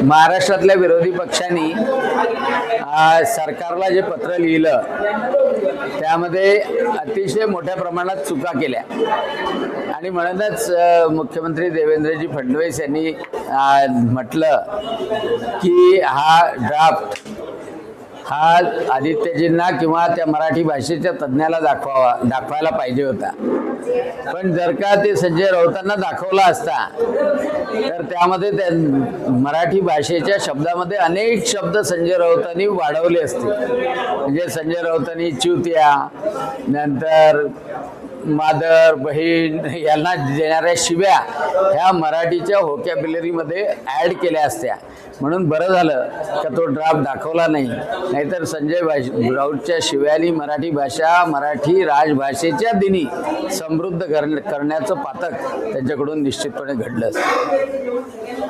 महाराष्ट्रातल्या विरोधी पक्षांनी सरकारला जे पत्र लिहिलं त्यामध्ये अतिशय मोठ्या प्रमाणात चुका केल्या आणि म्हणूनच मुख्यमंत्री देवेंद्रजी फडणवीस यांनी म्हटलं की हा ड्राफ्ट हा आदित्यजींना किंवा त्या मराठी भाषेच्या तज्ज्ञाला दाखवायला पाहिजे होता। पण जर का ते संजय राऊतांना दाखवला असता तर त्यामध्ये मराठी भाषेच्या शब्दामध्ये अनेक शब्द संजय राऊतांनी वाढवले असते। म्हणजे संजय राऊतांनी च्युत्या, नंतर मादर, बहीण यांना देणाऱ्या शिव्या ह्या मराठीच्या व्होकॅब्युलरीमध्ये ॲड केल्या असत्या। म्हणून बरं झालं का तो ड्राफ्ट दाखवला नाही, नाहीतर संजय राऊतच्या शिव्यानी मराठी भाषा मराठी राजभाषेच्या दिनी समृद्ध करण्याचं पातक त्यांच्याकडून निश्चितपणे घडलं असतं।